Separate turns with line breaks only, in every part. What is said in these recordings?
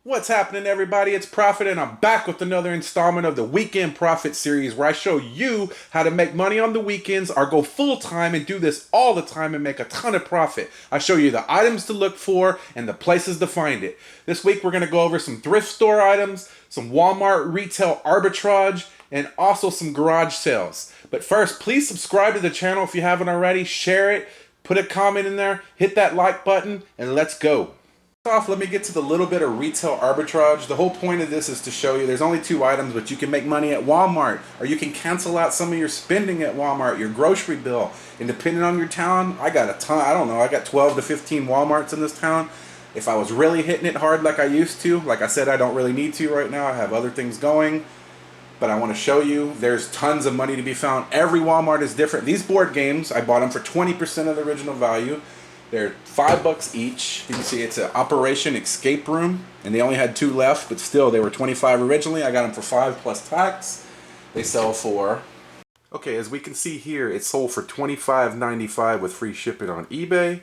What's happening, everybody? It's Profit, and I'm back with another installment of the Weekend Profit series where I show you how to make money on the weekends or go full time and do this all the time and make a ton of profit. I show you the items to look for and the places to find it. This week, we're going to go over some thrift store items, some Walmart retail arbitrage, and also some garage sales. But first, please subscribe to the channel if you haven't already, share it, put a comment in there, hit that like button, and let's go. Off, let me get to the little bit of retail arbitrage. The whole point of this is to show you there's only two items, but you can make money at Walmart, or you can cancel out some of your spending at Walmart, your grocery bill. And depending on your town, I got a ton, I don't know, I got 12 to 15 Walmarts in this town. If I was really hitting it hard like I used to, like I said, I don't really need to right now. I have other things going. But I want to show you there's tons of money to be found. Every Walmart is different. These board games, I bought them for 20% of the original value. They're $5 each. You can see it's an Operation Escape Room, and they only had 2 left, but still they were $25 originally. I got them for $5 plus tax. They sell for, okay, as we can see here, it sold for $25.95 with free shipping on eBay,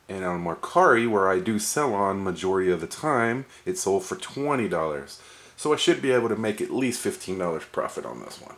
and on Mercari, where I do sell on majority of the time, it sold for $20. So I should be able to make at least $15 profit on this one.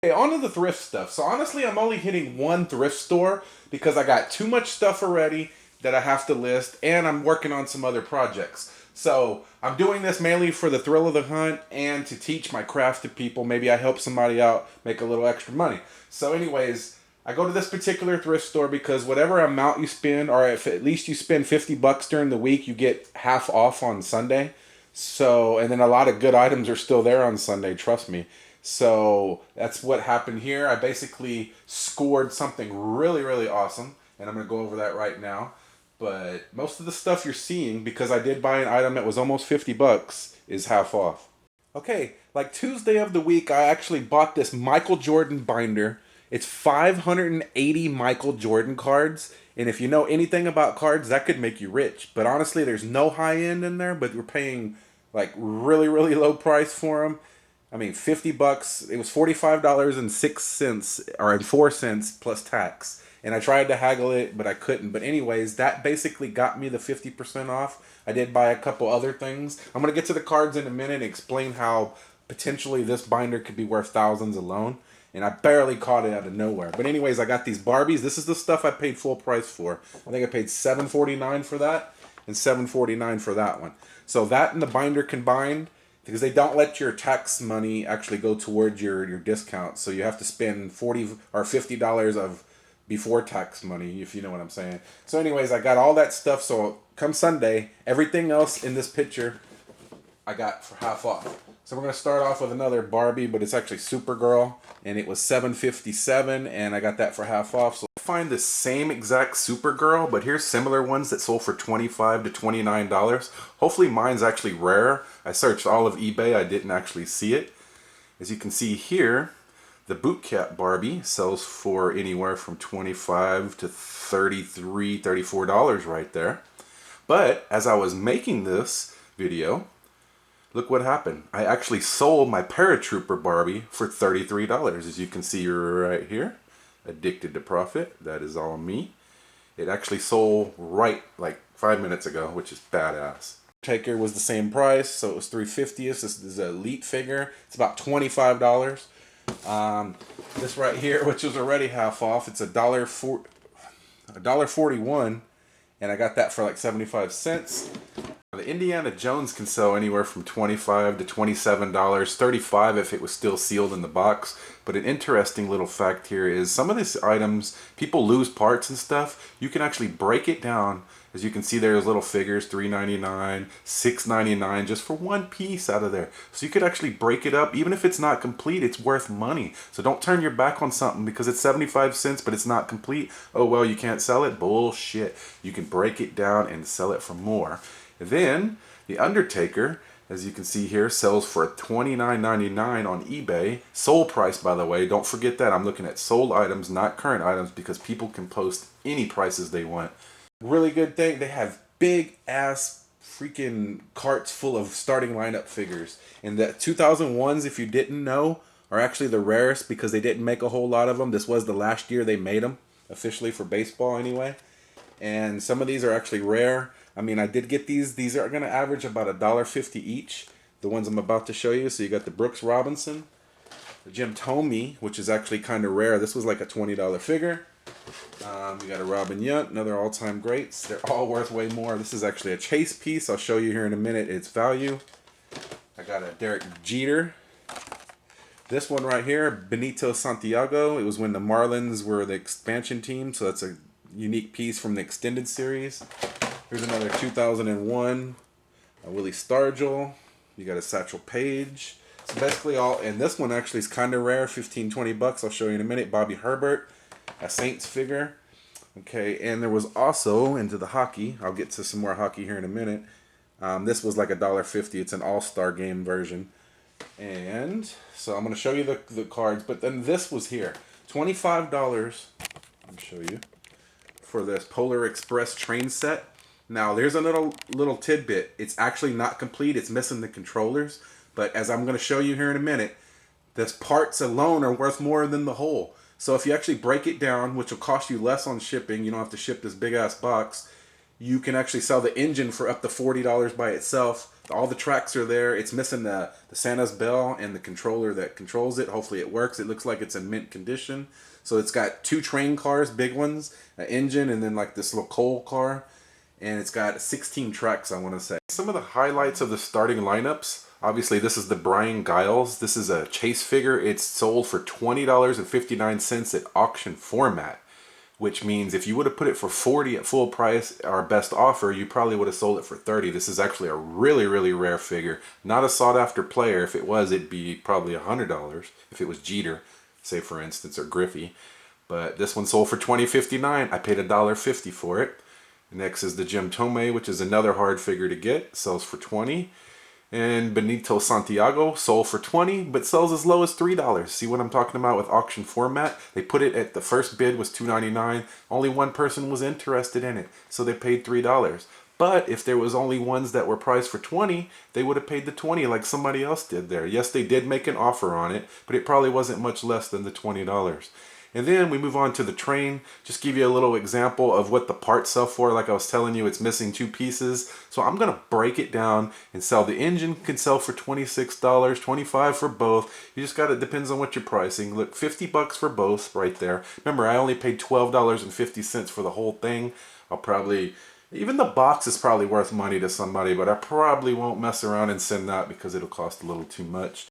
Okay, on to the thrift stuff. So honestly, I'm only hitting one thrift store because I got too much stuff already that I have to list, and I'm working on some other projects. So I'm doing this mainly for the thrill of the hunt and to teach my craft to people. Maybe I help somebody out, make a little extra money. So anyways, I go to this particular thrift store because whatever amount you spend, or if at least you spend $50 during the week, you get half off on Sunday. So, and then a lot of good items are still there on Sunday, trust me. So that's what happened here. I basically scored something really, really awesome, and I'm going to go over that right now. But most of the stuff you're seeing, because I did buy an item that was almost $50, is half off. Okay, like Tuesday of the week, I actually bought this Michael Jordan binder. It's 580 Michael Jordan cards, and if you know anything about cards, that could make you rich. But honestly, there's no high end in there, but we're paying like really, really low price for them. I mean, $50. It was $45.06 or 4 cents plus tax. And I tried to haggle it, but I couldn't. But anyways, that basically got me the 50% off. I did buy a couple other things. I'm going to get to the cards in a minute and explain how potentially this binder could be worth thousands alone. And I barely caught it out of nowhere. But anyways, I got these Barbies. This is the stuff I paid full price for. I think I paid $7.49 for that and $7.49 for that one. So that and the binder combined, because they don't let your tax money actually go towards your discount. So you have to spend $40 or $50 of before tax money, if you know what I'm saying. So anyways, I got all that stuff. So come Sunday, everything else in this picture I got for half off. So we're going to start off with another Barbie, but it's actually Supergirl, and it was $7.57, and I got that for half off. So I find the same exact Supergirl, but here's similar ones that sold for $25 to $29. Hopefully mine's actually rare. I searched all of eBay, I didn't actually see it. As you can see here, the boot cap Barbie sells for anywhere from $25 to $33, $34 right there. But as I was making this video, look what happened. I actually sold my Paratrooper Barbie for $33. As you can see right here. Addicted to profit. That is all me. It actually sold right like 5 minutes ago, which is badass. Taker was the same price, so it was $3.50. This is an elite figure. It's about $25. This right here, which was already half off, it's $1.41, and I got that for like 75 cents. The Indiana Jones can sell anywhere from $25 to $27, $35 if it was still sealed in the box. But an interesting little fact here is some of these items, people lose parts and stuff. You can actually break it down. As you can see, there's little figures, $3.99, $6.99, just for one piece out of there. So you could actually break it up. Even if it's not complete, it's worth money. So don't turn your back on something because it's 75 cents, but it's not complete. Oh, well, you can't sell it? Bullshit. You can break it down and sell it for more. Then, the Undertaker, as you can see here, sells for $29.99 on eBay. Sold price, by the way. Don't forget that. I'm looking at sold items, not current items, because people can post any prices they want. Really good thing. They have big ass freaking carts full of starting lineup figures. And the 2001s, if you didn't know, are actually the rarest because they didn't make a whole lot of them. This was the last year they made them, officially for baseball anyway. And some of these are actually rare. I mean, I did get these. These are going to average about $1.50 each. The ones I'm about to show you. So you got the Brooks Robinson, the Jim Thome, which is actually kind of rare. This was like a $20 figure. You got a Robin Yount, another all-time greats. They're all worth way more. This is actually a chase piece. I'll show you here in a minute its value. I got a Derek Jeter. This one right here, Benito Santiago. It was when the Marlins were the expansion team, so that's a unique piece from the extended series. Here's another 2001, a Willie Stargell. You got a Satchel Paige. So basically all, and this one actually is kind of rare, 15, 20 bucks. I'll show you in a minute. Bobby Herbert, a Saints figure. Okay, and there was also, into the hockey, I'll get to some more hockey here in a minute. This was like $1.50. It's an all-star game version. And so I'm going to show you the cards, but then this was here. $25, let me show you, for this Polar Express train set. Now, there's a little tidbit. It's actually not complete. It's missing the controllers. But as I'm going to show you here in a minute, this parts alone are worth more than the whole. So if you actually break it down, which will cost you less on shipping, you don't have to ship this big-ass box, you can actually sell the engine for up to $40 by itself. All the tracks are there. It's missing the Santa's bell and the controller that controls it. Hopefully it works. It looks like it's in mint condition. So it's got 2 train cars, big ones, an engine, and then like this little coal car. And it's got 16 tracks, I want to say. Some of the highlights of the starting lineups. Obviously, this is the Brian Geils. This is a chase figure. It's sold for $20.59 at auction format, which means if you would have put it for $40 at full price, our best offer, you probably would have sold it for $30. This is actually a really, really rare figure. Not a sought-after player. If it was, it'd be probably $100 if it was Jeter, say for instance, or Griffey. But this one sold for $20.59. I paid $1.50 for it. Next is the Jim Thome, which is another hard figure to get. Sells for $20. And Benito Santiago sold for $20, but sells as low as $3. See what I'm talking about with auction format? They put it at the first bid was $2.99. Only one person was interested in it, so they paid $3. But if there was only ones that were priced for $20, they would have paid the $20 like somebody else did there. Yes, they did make an offer on it, but it probably wasn't much less than the $20. And then we move on to the train. Just give you a little example of what the parts sell for. Like I was telling you, it's missing 2 pieces. So I'm going to break it down and sell. The engine can sell for $26, $25 for both. You just got to, depends on what you're pricing. Look, 50 bucks for both right there. Remember, I only paid $12.50 for the whole thing. I'll probably, even the box is probably worth money to somebody, but I probably won't mess around and send that because it'll cost a little too much.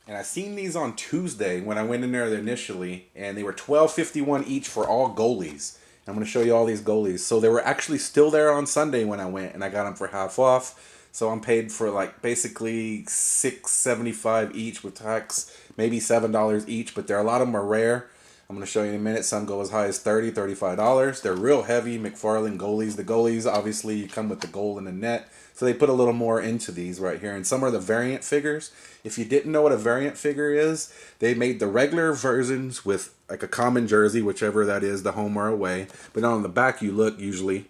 And I seen these on Tuesday when I went in there initially, and they were $12.51 each for all goalies. I'm going to show you all these goalies. So they were actually still there on Sunday when I went, and I got them for half off. So I'm paid for like basically $6.75 each with tax, maybe $7 each, but a lot of them are rare. I'm going to show you in a minute. Some go as high as $30, $35. They're real heavy McFarlane goalies. The goalies obviously come with the goal in the net. So they put a little more into these right here. And some are the variant figures. If you didn't know what a variant figure is, they made the regular versions with like a common jersey, whichever that is, the home or away. But on the back you look usually.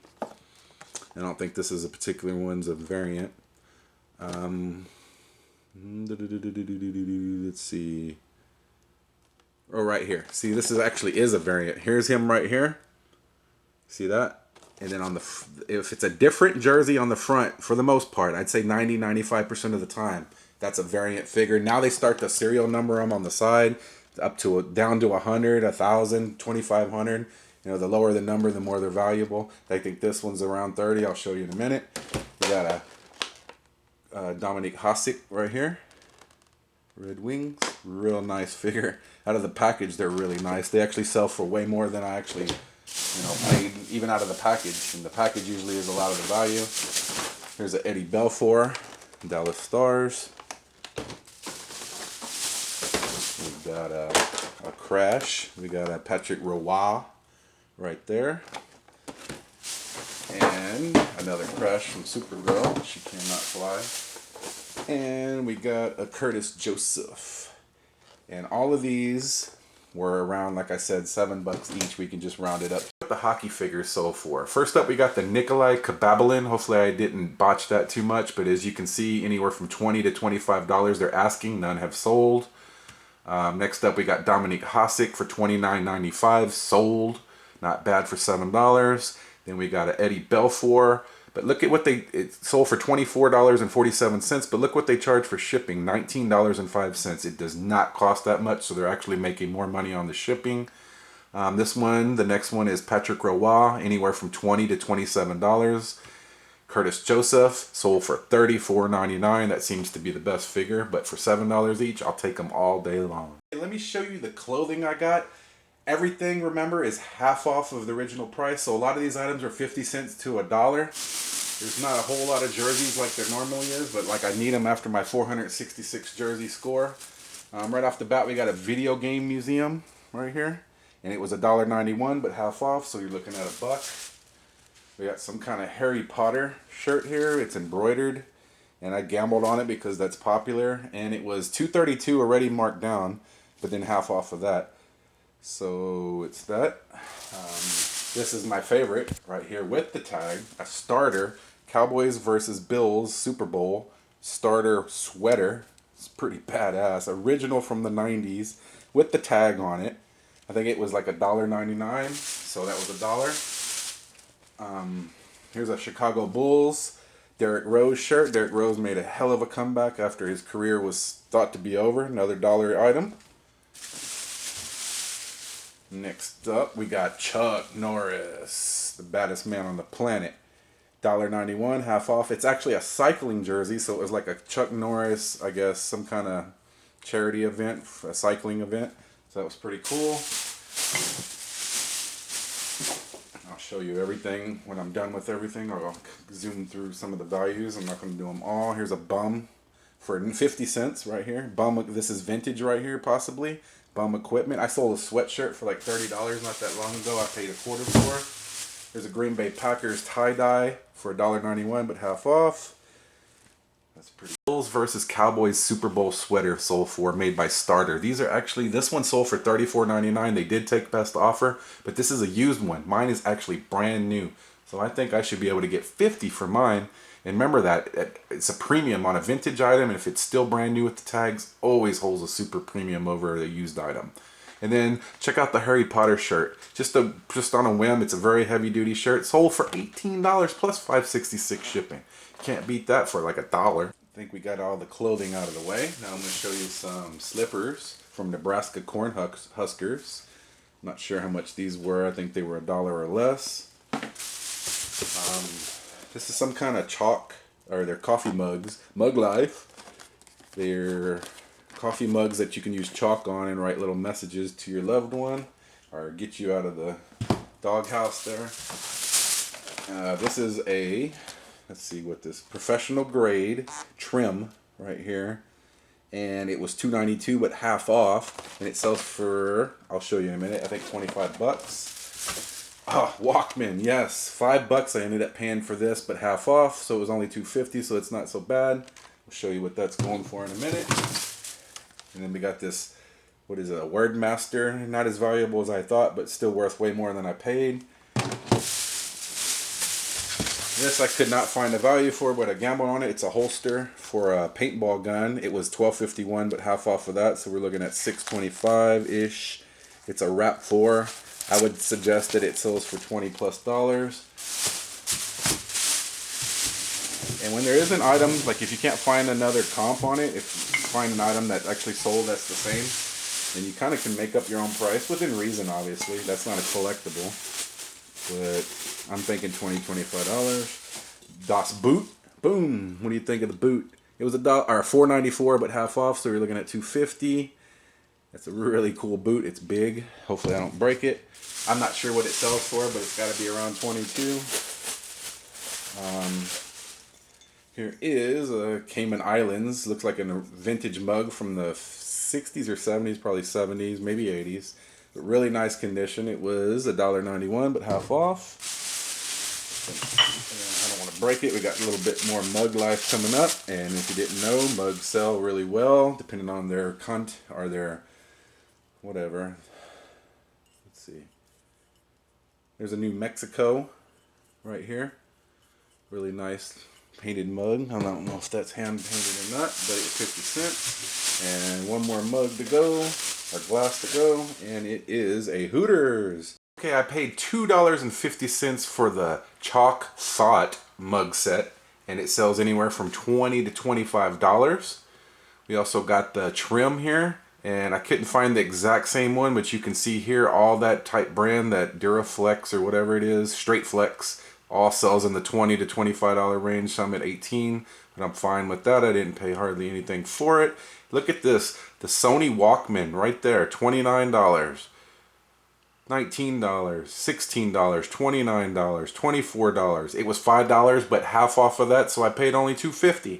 I don't think this is a particular one's a variant. Let's see. Oh, right here. See, this is actually is a variant. Here's him right here. See that? And then on the, if it's a different jersey on the front, for the most part, I'd say 90-95% of the time, that's a variant figure. Now they start to serial number them on the side, up to down to 100, 1,000, 2,500. You know, the lower the number, the more they're valuable. I think this one's around 30. I'll show you in a minute. We got a Dominique Hasek right here. Red Wings, real nice figure. Out of the package, they're really nice. They actually sell for way more than I actually, paid even out of the package. And the package usually is a lot of the value. Here's an Eddie Belfour, Dallas Stars. We got a Crash. We got a Patrick Roy right there. And another Crash from Supergirl. She cannot fly. And we got a Curtis Joseph. And all of these were around, like I said, $7 each. We can just round it up. What the hockey figures sold for. First up, we got the Nikolai Kababalin. Hopefully I didn't botch that too much. But as you can see, anywhere from $20 to $25 they're asking. None have sold. Next up, we got Dominique Hasek for $29.95. Sold. Not bad for $7. Then we got an Eddie Belfour. But look at what it sold for $24.47, but look what they charge for shipping, $19.05. It does not cost that much, so they're actually making more money on the shipping. The next one is Patrick Roy, anywhere from $20 to $27. Curtis Joseph sold for $34.99. That seems to be the best figure, but for $7 each, I'll take them all day long. Let me show you the clothing I got. Everything, remember, is half off of the original price, so a lot of these items are 50 cents to $1. There's not a whole lot of jerseys like there normally is, but like I need them after my 466 jersey score. Right off the bat, we got a video game museum right here, and it was $1.91, but half off, so you're looking at $1. We got some kind of Harry Potter shirt here. It's embroidered, and I gambled on it because that's popular, and it was $2.32 already marked down, but then half off of that. So it's that. This is my favorite right here with the tag, a starter Cowboys versus Bills Super Bowl starter sweater. It's pretty badass. Original from the 90s with the tag on it. I think it was like $1.99, so that was $1. Here's a Chicago Bulls Derrick Rose shirt. Derrick Rose made a hell of a comeback after his career was thought to be over. Another $1 item. Next up, we got Chuck Norris, the baddest man on the planet. $1.91, half off. It's actually a cycling jersey, so it was like a Chuck Norris, I guess, some kind of charity event, a cycling event. So that was pretty cool. I'll show you everything when I'm done with everything. I'll zoom through some of the values. I'm not going to do them all. Here's a bum for 50 cents right here. Bum, this is vintage right here, possibly. Bum equipment. I sold a sweatshirt for like $30 not that long ago. I paid $1 for. There's a Green Bay Packers tie-dye for $1.91, but half off. That's pretty. Bills versus Cowboys Super Bowl sweater sold for, made by Starter. These are actually, this one sold for $34.99. They did take best offer, but this is a used one. Mine is actually brand new. So I think I should be able to get $50 for mine. And remember that it's a premium on a vintage item, and if it's still brand new with the tags, always holds a super premium over a used item. And then check out the Harry Potter shirt. Just on a whim, it's a very heavy duty shirt. Sold for $18 plus $5.66 shipping. Can't beat that for like $1. I think we got all the clothing out of the way. Now I'm going to show you some slippers from Nebraska Corn Huskers. I'm not sure how much these were. I think they were $1 or less. This is some kind of chalk, or they're coffee mugs. Mug Life. They're coffee mugs that you can use chalk on and write little messages to your loved one, or get you out of the doghouse there. This is a, let's see what this, professional grade trim right here. And it was $2.92 but half off. And it sells for, I'll show you in a minute, I think $25. Ah, Walkman, yes, $5 I ended up paying for this, but half off, so it was only $2.50, so it's not so bad. I'll show you what that's going for in a minute. And then we got this, what is it, a Wordmaster, not as valuable as I thought, but still worth way more than I paid. This I could not find a value for, but I gambled on it. It's a holster for a paintball gun. It was $12.51, but half off of that, so we're looking at $6.25-ish. It's a Wrap 4. I would suggest that it sells for $20 plus. And when there is an item, like if you can't find another comp on it, if you find an item that actually sold that's the same, then you kind of can make up your own price within reason, obviously. That's not a collectible. But I'm thinking $20, $25. Das Boot. Boom. What do you think of the boot? It was $4.94 but half off, so you're looking at $2.50. That's a really cool boot. It's big. Hopefully I don't break it. I'm not sure what it sells for, but it's got to be around $22. Here is a Cayman Islands. Looks like a vintage mug from the 60s or 70s, probably 70s, maybe 80s. But really nice condition. It was $1.91, but half off. And I don't want to break it. We got a little bit more Mug Life coming up. And if you didn't know, mugs sell really well, depending on their or their whatever. Let's see. There's a New Mexico right here. Really nice painted mug. I don't know if that's hand painted or not, but it's 50 cents. And one more mug to go, or glass to go, and it is a Hooters. Okay, I paid $2.50 for the chalk thought mug set, and it sells anywhere from $20 to $25. We also got the trim here, and I couldn't find the exact same one, but you can see here all that type brand, that Duraflex or whatever it is, Straight Flex, all sells in the $20 to $25 range, some at $18, but I'm fine with that. I didn't pay hardly anything for it. Look at this, the Sony Walkman right there, $29, $19, $16, $29, $24. It was $5, but half off of that, so I paid only $2.50.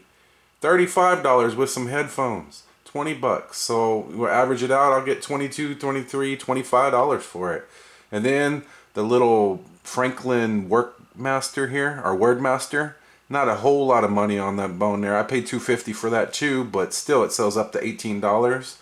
$35 with some headphones. 20 bucks. So we'll average it out, I'll get $22, $23, $25 for it. And then the little Franklin Workmaster here, or Wordmaster, not a whole lot of money on that bone there. I paid $2.50 for that too, but still it sells up to $18.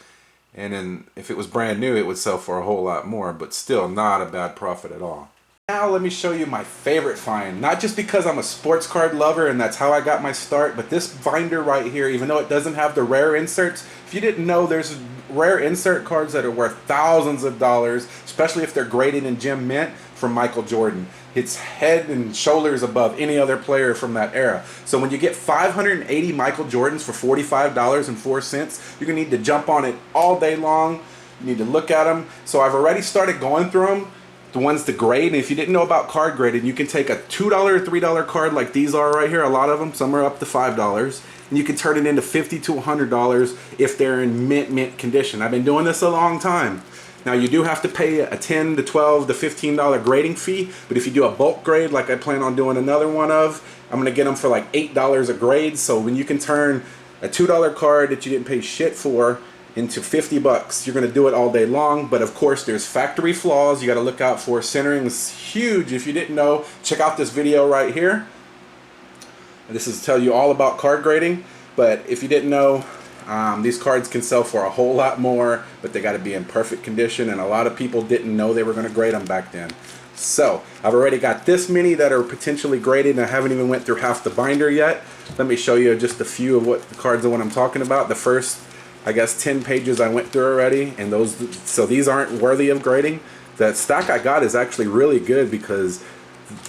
And then if it was brand new, it would sell for a whole lot more, but still not a bad profit at all. Now let me show you my favorite find. Not just because I'm a sports card lover and that's how I got my start, but this binder right here, even though it doesn't have the rare inserts, if you didn't know, there's rare insert cards that are worth thousands of dollars, especially if they're graded in gem mint, from Michael Jordan. It's head and shoulders above any other player from that era. So when you get 580 Michael Jordans for $45.04, you're gonna need to jump on it all day long. You need to look at them. So I've already started going through them, the ones to grade. And if you didn't know about card grading, you can take a $2 or $3 card like these are right here. A lot of them, some are up to $5. And you can turn it into $50 to $100 if they're in mint condition. I've been doing this a long time. Now you do have to pay a $10 to $12 to $15 grading fee, but if you do a bulk grade like I plan on doing another one of, I'm gonna get them for like $8 a grade. So when you can turn a $2 card that you didn't pay shit for into 50 bucks, you're gonna do it all day long. But of course there's factory flaws you gotta look out for. Centering is huge. If you didn't know, check out this video right here. This is to tell you all about card grading. But if you didn't know, these cards can sell for a whole lot more, but they got to be in perfect condition, and a lot of people didn't know they were going to grade them back then. So I've already got this many that are potentially graded, and I haven't even went through half the binder yet. Let me show you just a few of what the cards of what I'm talking about. The first, I guess, 10 pages I went through already, and so these aren't worthy of grading. The stack I got is actually really good because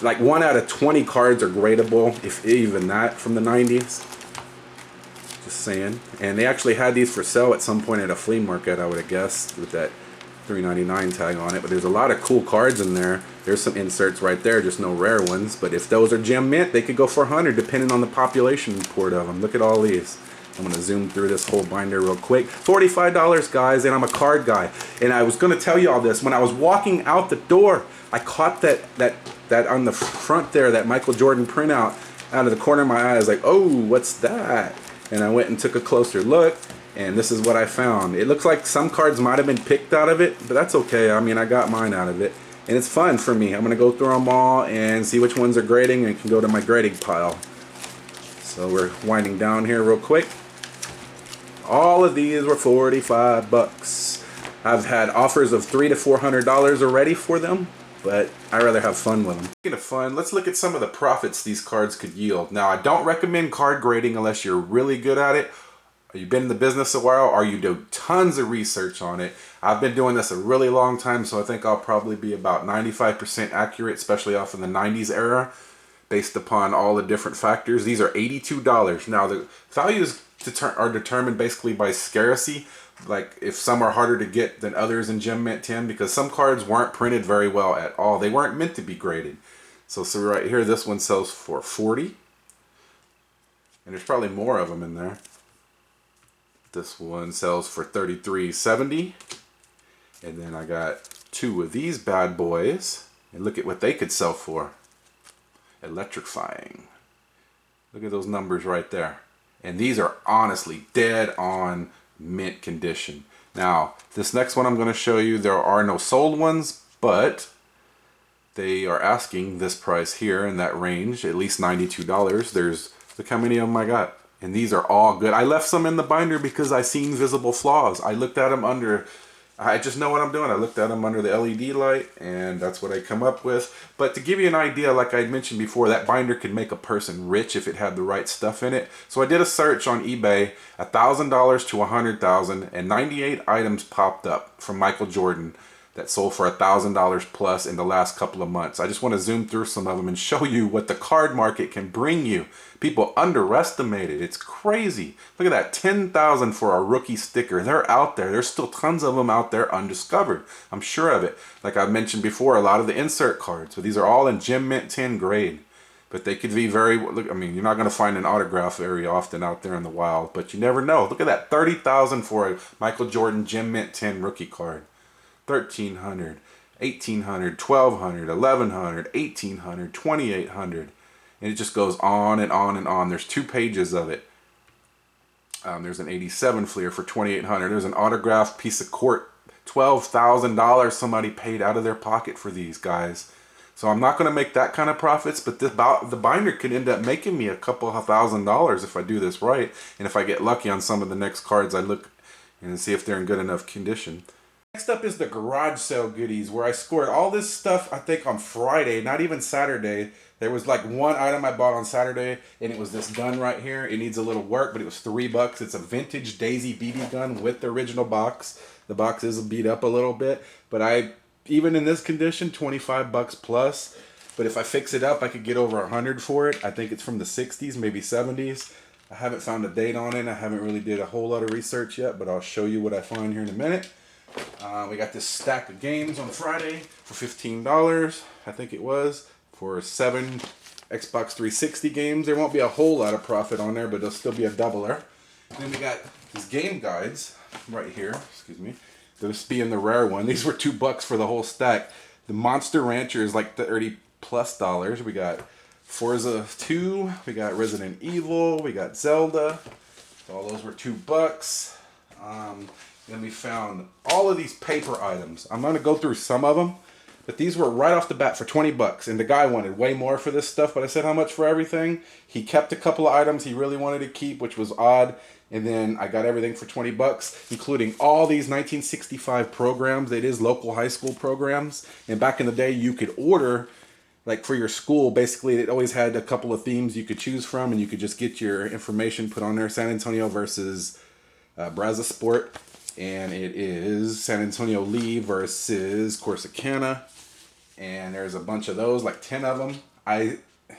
like 1 out of 20 cards are gradable, if even that, from the 90s. Saying. And they actually had these for sale at some point at a flea market, I would have guessed, with that $3.99 tag on it. But there's a lot of cool cards in there. There's some inserts right there, just no rare ones. But if those are gem mint, they could go for $100 depending on the population report of them. Look at all these. I'm going to zoom through this whole binder real quick. $45, guys, and I'm a card guy. And I was going to tell you all this. When I was walking out the door, I caught that on the front there, that Michael Jordan printout out of the corner of my eye. I was like, oh, what's that? And I went and took a closer look, and this is what I found. It looks like some cards might have been picked out of it, but that's okay. I mean, I got mine out of it, and it's fun for me. I'm going to go through them all and see which ones are grading, and can go to my grading pile. So we're winding down here real quick. All of these were 45 bucks. I've had offers of $300 to $400 already for them, but I rather have fun with them. Speaking of fun, let's look at some of the profits these cards could yield. Now, I don't recommend card grading unless you're really good at it, or you've been in the business a while, or you do tons of research on it. I've been doing this a really long time, so I think I'll probably be about 95% accurate, especially off in the 90s era, based upon all the different factors. These are $82. Now, the values are determined basically by scarcity. Like if some are harder to get than others in Gem Mint 10, because some cards weren't printed very well at all. They weren't meant to be graded. So right here, this one sells for $40. And there's probably more of them in there. This one sells for $33.70. And then I got 2 of these bad boys. And look at what they could sell for. Electrifying. Look at those numbers right there. And these are honestly dead on mint condition. Now, this next one I'm going to show you, there are no sold ones, but they are asking this price here in that range, at least $92. Look how many of them I got. And these are all good. I left some in the binder because I seen visible flaws. I looked at them under, I just know what I'm doing. I looked at them under the LED light, and that's what I come up with. But to give you an idea, like I mentioned before, that binder could make a person rich if it had the right stuff in it. So I did a search on eBay, $1,000 to $100,000, and 98 items popped up from Michael Jordan. that sold for $1,000 plus in the last couple of months. I just want to zoom through some of them and show you what the card market can bring you. People underestimate it. It's crazy. Look at that, $10,000 for a rookie sticker. They're out there. There's still tons of them out there undiscovered. I'm sure of it. Like I mentioned before, a lot of the insert cards. So these are all in Gem Mint 10 grade. But they could be very, I mean, you're not going to find an autograph very often out there in the wild, but you never know. Look at that, $30,000 for a Michael Jordan Gem Mint 10 rookie card. $1,300, $1,800, $1,200, $1,100, $1,800, $2,800. And it just goes on and on and on. There's 2 pages of it. There's an 87 Fleer for $2,800. There's an autographed piece of court, $12,000 somebody paid out of their pocket for these guys. So I'm not going to make that kind of profits, but the binder could end up making me a couple of $1,000 if I do this right. And if I get lucky on some of the next cards, I look and see if they're in good enough condition. Next up is the garage sale goodies, where I scored all this stuff, I think, on Friday, not even Saturday. There was like one item I bought on Saturday, and it was this gun right here. It needs a little work, but it was $3. It's a vintage Daisy BB gun with the original box. The box is beat up a little bit, but even in this condition, $25 plus. But if I fix it up, I could get over $100 for it. I think it's from the 60s, maybe 70s. I haven't found a date on it. I haven't really did a whole lot of research yet, but I'll show you what I find here in a minute. We got this stack of games on Friday for $15, I think it was, for 7 Xbox 360 games. There won't be a whole lot of profit on there, but there'll still be a doubler. And then we got these game guides right here, excuse me. This being the rare one. These were $2 for the whole stack. The Monster Rancher is like $30 plus. We got Forza 2, we got Resident Evil, we got Zelda. So all those were $2. Then we found all of these paper items. I'm going to go through some of them, but these were right off the bat for $20. And the guy wanted way more for this stuff, but I said how much for everything. He kept a couple of items he really wanted to keep, which was odd. And then I got everything for $20, including all these 1965 programs. It is local high school programs. And back in the day, you could order, like for your school, basically it always had a couple of themes you could choose from, and you could just get your information put on there. San Antonio versus Brazosport. And it is San Antonio Lee versus Corsicana. And there's a bunch of those, like 10 of them.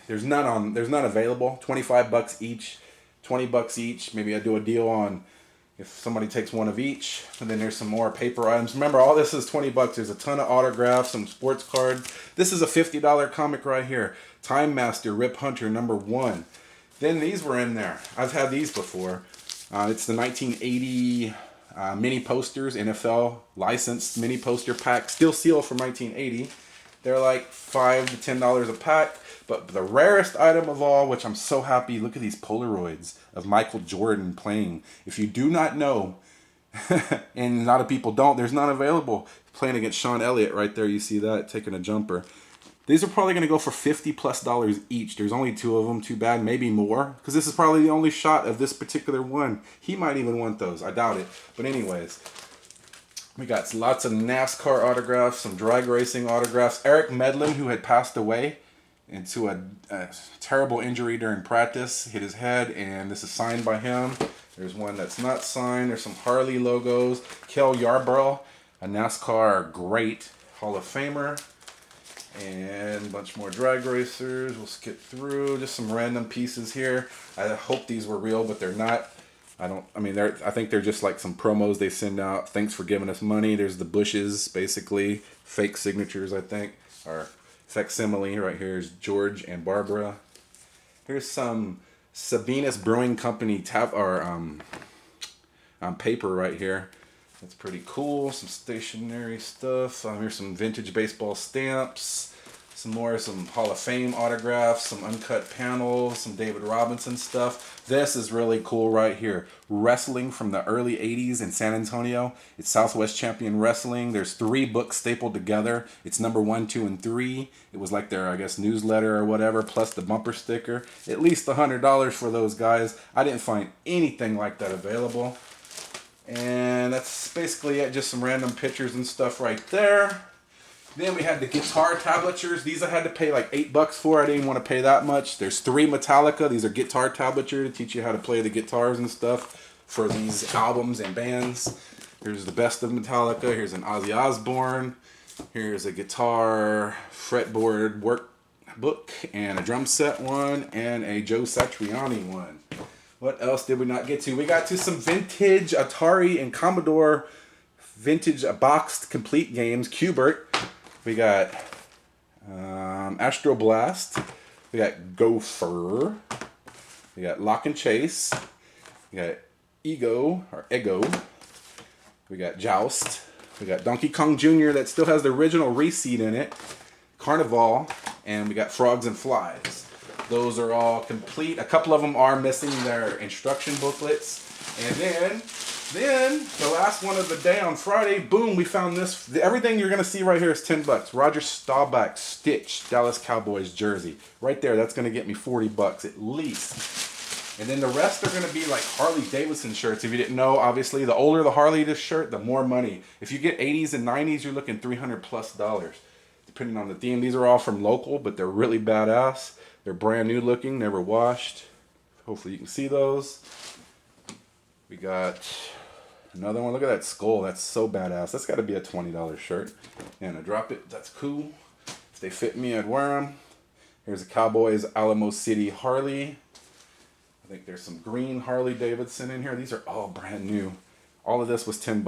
There's none available. $25 each. $20 each. Maybe I do a deal on if somebody takes one of each. And then there's some more paper items. Remember, all this is $20. There's a ton of autographs, some sports cards. This is a $50 comic right here. Time Master Rip Hunter #1. Then these were in there. I've had these before. It's the 1980 mini posters, NFL licensed mini poster pack, still sealed from 1980. They're like $5 to $10 a pack. But the rarest item of all, which I'm so happy, look at these Polaroids of Michael Jordan playing. If you do not know, and a lot of people don't, there's none available. Playing against Sean Elliott right there, you see that, taking a jumper. These are probably going to go for $50 plus each. There's only 2 of them, too bad, maybe more. Because this is probably the only shot of this particular one. He might even want those, I doubt it. But anyways, we got lots of NASCAR autographs, some drag racing autographs. Eric Medlin, who had passed away into a terrible injury during practice, hit his head, and this is signed by him. There's one that's not signed. There's some Harley logos. Kel Yarborough, a NASCAR great Hall of Famer. And a bunch more drag racers. We'll skip through just some random pieces here. I hope these were real, but they're not. I think they're just like some promos they send out. Thanks for giving us money. There's the Bushes, basically fake signatures, I think, or facsimile. Right here is George and Barbara. Here's some Sabinus Brewing Company paper right here. That's pretty cool. Some stationery stuff. Here's some vintage baseball stamps. Some Hall of Fame autographs. Some uncut panels. Some David Robinson stuff. This is really cool right here. Wrestling from the early 80s in San Antonio. It's Southwest Champion Wrestling. There's 3 books stapled together. It's number 1, 2, and 3. It was like their, I guess, newsletter or whatever, plus the bumper sticker. At least $100 for those guys. I didn't find anything like that available. And that's basically it. Just some random pictures and stuff right there. Then we had the guitar tablatures. These I had to pay like $8 for. I didn't want to pay that much. There's 3 Metallica. These are guitar tablature to teach you how to play the guitars and stuff for these albums and bands. Here's the best of Metallica. Here's an Ozzy Osbourne. Here's a guitar fretboard workbook and a drum set one and a Joe Satriani one. What else did we not get to? We got to some vintage Atari and Commodore vintage boxed complete games. Qbert. We got Astro Blast. We got Gopher. We got Lock and Chase. We got Ego. We got Joust. We got Donkey Kong Jr. that still has the original receipt in it. Carnival. And we got Frogs and Flies. Those are all complete. A couple of them are missing their instruction booklets. And then the last one of the day on Friday, boom, we found this. Everything you're going to see right here is $10. Roger Staubach Stitch Dallas Cowboys jersey. Right there, that's going to get me $40 at least. And then the rest are going to be like Harley Davidson shirts. If you didn't know, obviously, the older the Harley shirt, the more money. If you get 80s and 90s, you're looking $300+, depending on the theme. These are all from local, but they're really badass. They're brand new looking, never washed. Hopefully you can see those. We got another one. Look at that skull. That's so badass. That's got to be a $20 shirt. And I drop it. That's cool. If they fit me, I'd wear them. Here's a Cowboys Alamo City Harley. I think there's some green Harley Davidson in here. These are all brand new. All of this was $10.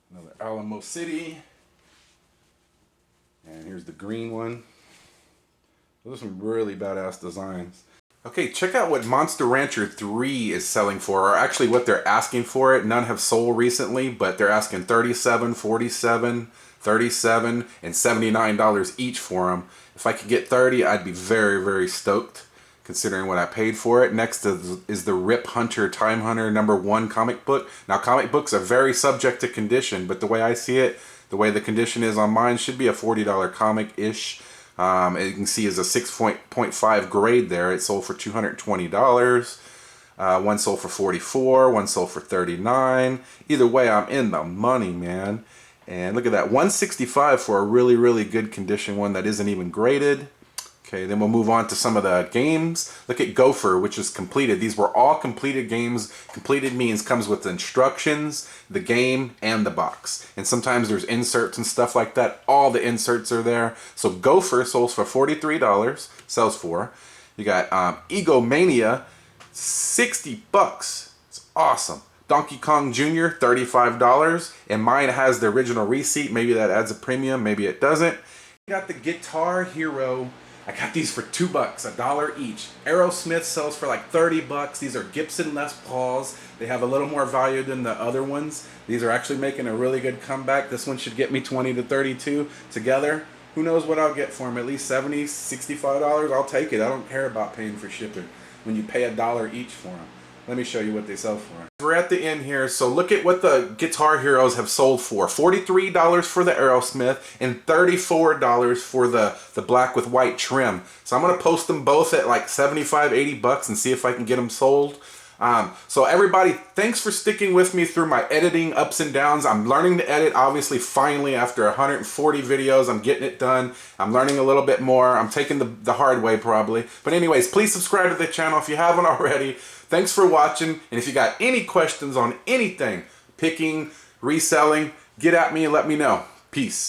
Another Alamo City. And here's the green one. Those are some really badass designs. Okay, check out what Monster Rancher 3 is selling for, or actually what they're asking for it. None have sold recently, but they're asking $37, $47, $37, and $79 each for them. If I could get 30, I'd be very, very stoked, considering what I paid for it. Next is the Rip Hunter Time Hunter #1 comic book. Now, comic books are very subject to condition, but the way I see it, the way the condition is on mine, should be a $40 comic-ish. As you can see, is a 6.5 grade there. It sold for $220. One sold for $44. One sold for $39. Either way, I'm in the money, man. And look at that, $165 for a really, really good condition one that isn't even graded. Okay, then we'll move on to some of the games. Look at Gopher, which is completed. These were all completed games. Completed means comes with the instructions, the game, and the box. And sometimes there's inserts and stuff like that. All the inserts are there. So Gopher sells for $43, sells for. You got Egomania, $60. It's awesome. Donkey Kong Jr., $35. And mine has the original receipt. Maybe that adds a premium, maybe it doesn't. You got the Guitar Hero. I got these for $2, $1 each. Aerosmith sells for like $30. These are Gibson Les Pauls. They have a little more value than the other ones. These are actually making a really good comeback. This one should get me $20 to $32 together. Who knows what I'll get for them? At least $70, $65. I'll take it. I don't care about paying for shipping when you pay $1 each for them. Let me show you what they sell for. We're at the end here, so look at what the Guitar Heroes have sold for. $43 for the Aerosmith and $34 for the black with white trim. So I'm going to post them both at like $75, $80 and see if I can get them sold. So everybody, thanks for sticking with me through my editing ups and downs. I'm learning to edit, obviously, finally, after 140 videos, I'm getting it done. I'm learning a little bit more. I'm taking the hard way, probably. But anyways, please subscribe to the channel if you haven't already. Thanks for watching. And if you got any questions on anything, picking, reselling, get at me and let me know. Peace.